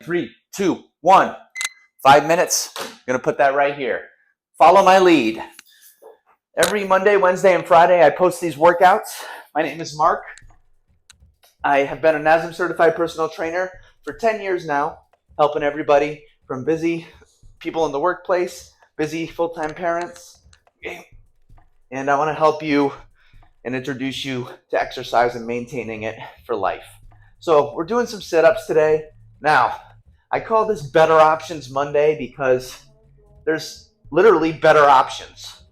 3, 2, 1. 5 minutes. I'm going to put that right here. Follow my lead. Every Monday, Wednesday, and Friday, I post these workouts. My name is Mark. I have been a NASM certified personal trainer for 10 years now, helping everybody from busy people in the workplace, busy full-time parents, and I want to help you and introduce you to exercise and maintaining it for life. So we're doing some sit-ups today. Now, I call this Better Options Monday because there's literally better options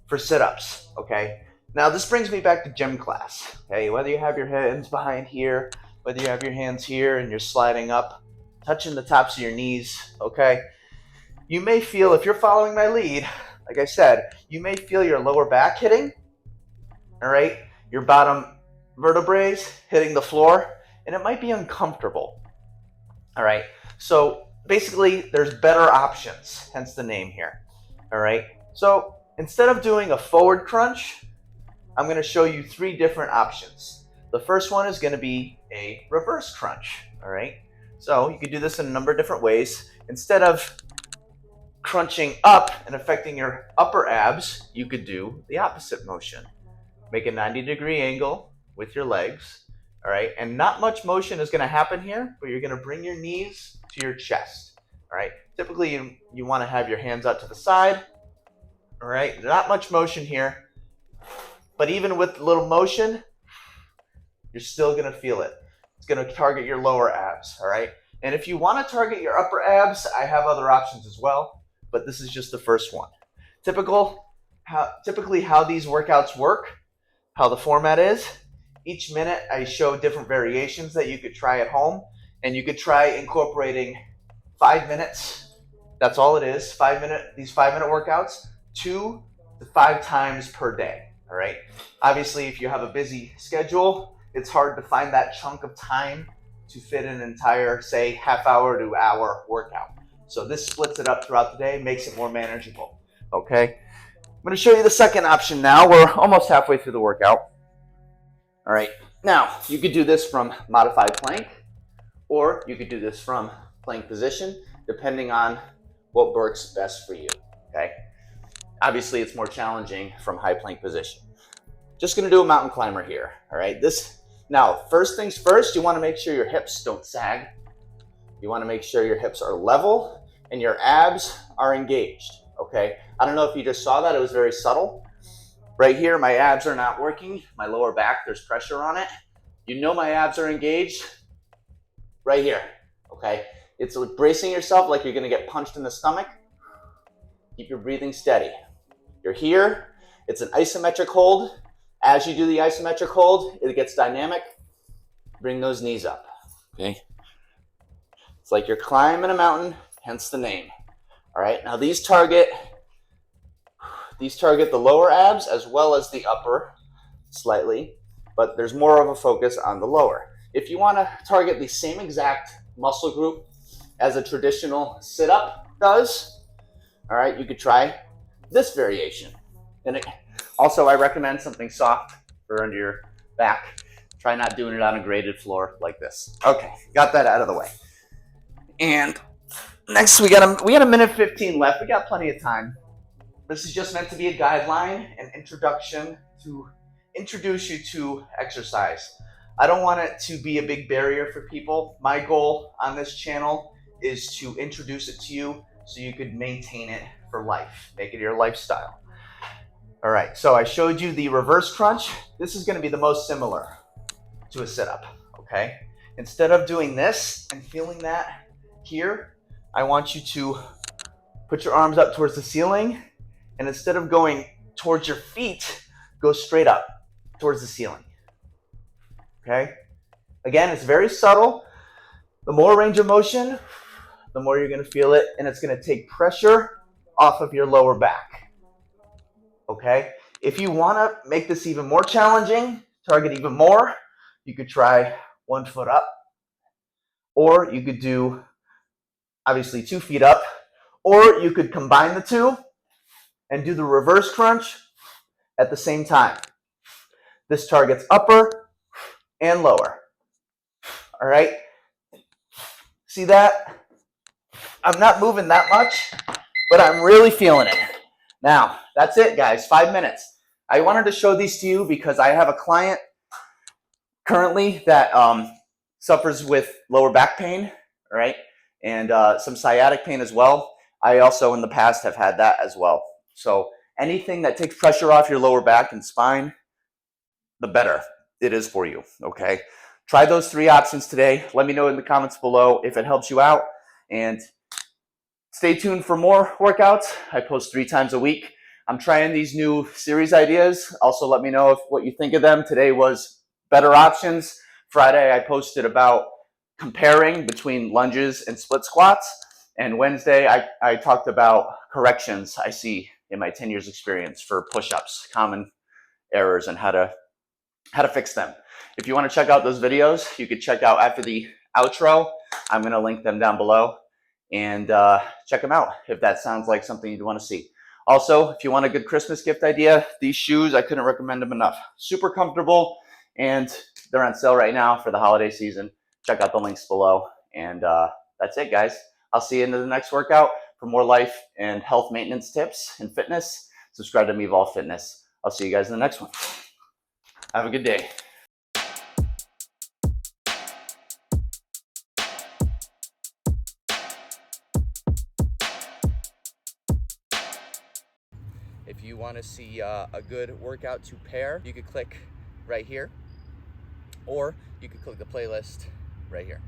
for sit-ups, okay? Now, this brings me back to gym class, okay? Whether you have your hands behind here, whether you have your hands here and you're sliding up, touching the tops of your knees, okay? You may feel, if you're following my lead, like I said, you may feel your lower back hitting, all right? Your bottom vertebrae hitting the floor, and it might be uncomfortable, all right? So basically, there's better options, hence the name here, all right? So instead of doing a forward crunch, I'm going to show you 3 different options. The first one is going to be a reverse crunch, all right? So you could do this in a number of different ways. Instead of crunching up and affecting your upper abs, you could do the opposite motion. Make a 90-degree angle with your legs, all right? And not much motion is going to happen here, but you're going to bring your knees to your chest, all right? Typically, you want to have your hands out to the side, all right? Not much motion here. But even with little motion, you're still going to feel it. It's going to target your lower abs, all right? And if you want to target your upper abs, I have other options as well, but this is just the first one. Typically how these workouts work, how the format is, each minute I show different variations that you could try at home, and you could try incorporating 5 minutes. That's all it is, these 5-minute workouts, 2 to 5 times per day. All right. Obviously, if you have a busy schedule, it's hard to find that chunk of time to fit an entire, say, half-hour to hour workout. So this splits it up throughout the day, makes it more manageable. Okay. I'm going to show you the second option now. We're almost halfway through the workout. All right. Now, you could do this from modified plank, or you could do this from plank position, depending on what works best for you. Okay. Obviously, it's more challenging from high plank position. Just going to do a mountain climber here, all right? Now, first things first, you want to make sure your hips don't sag. You want to make sure your hips are level and your abs are engaged, okay? I don't know if you just saw that. It was very subtle. Right here, my abs are not working. My lower back, there's pressure on it. You know my abs are engaged right here, okay? It's like bracing yourself like you're going to get punched in the stomach. Keep your breathing steady. You're here. It's an isometric hold. As you do the isometric hold, it gets dynamic. Bring those knees up. Okay. It's like you're climbing a mountain, hence the name. All right. Now these target the lower abs as well as the upper slightly, but there's more of a focus on the lower. If you want to target the same exact muscle group as a traditional sit-up does, all right, you could try this variation. And also, I recommend something soft for under your back. Try not doing it on a graded floor like this. Okay, got that out of the way. And next, we got a minute 15 left. We got plenty of time. This is just meant to be a guideline, an introduction to introduce you to exercise. I don't want it to be a big barrier for people. My goal on this channel is to introduce it to you so you could maintain it for life, make it your lifestyle. All right, so I showed you the reverse crunch. This is going to be the most similar to a sit-up, okay? Instead of doing this and feeling that here, I want you to put your arms up towards the ceiling, and instead of going towards your feet, go straight up towards the ceiling, okay? Again, it's very subtle. The more range of motion, the more you're going to feel it, and it's going to take pressure off of your lower back. Okay, if you want to make this even more challenging, target even more, you could try 1 foot up, or you could do obviously 2 feet up, or you could combine the two and do the reverse crunch at the same time. This targets upper and lower. All right, see that? I'm not moving that much, but I'm really feeling it. Now, that's it, guys. 5 minutes. I wanted to show these to you because I have a client currently that suffers with lower back pain, right? And some sciatic pain as well. I also in the past have had that as well. So anything that takes pressure off your lower back and spine, the better it is for you, okay? Try those 3 options today. Let me know in the comments below if it helps you out. And stay tuned for more workouts. I post 3 times a week. I'm trying these new series ideas. Also, let me know what you think of them. Today was better options. Friday, I posted about comparing between lunges and split squats. And Wednesday, I talked about corrections I see in my 10 years experience for push-ups, common errors, and how to fix them. If you want to check out those videos, you could check out after the outro. I'm going to link them down below, and check them out if that sounds like something you'd want to see. Also, if you want a good Christmas gift idea, these shoes, I couldn't recommend them enough. Super comfortable, and they're on sale right now for the holiday season. Check out the links below, and that's it, guys. I'll see you in the next workout. For more life and health maintenance tips and fitness, subscribe to MevolvE Fitness. I'll see you guys in the next one. Have a good day. If you want to see a good workout to pair, you could click right here, or you could click the playlist right here.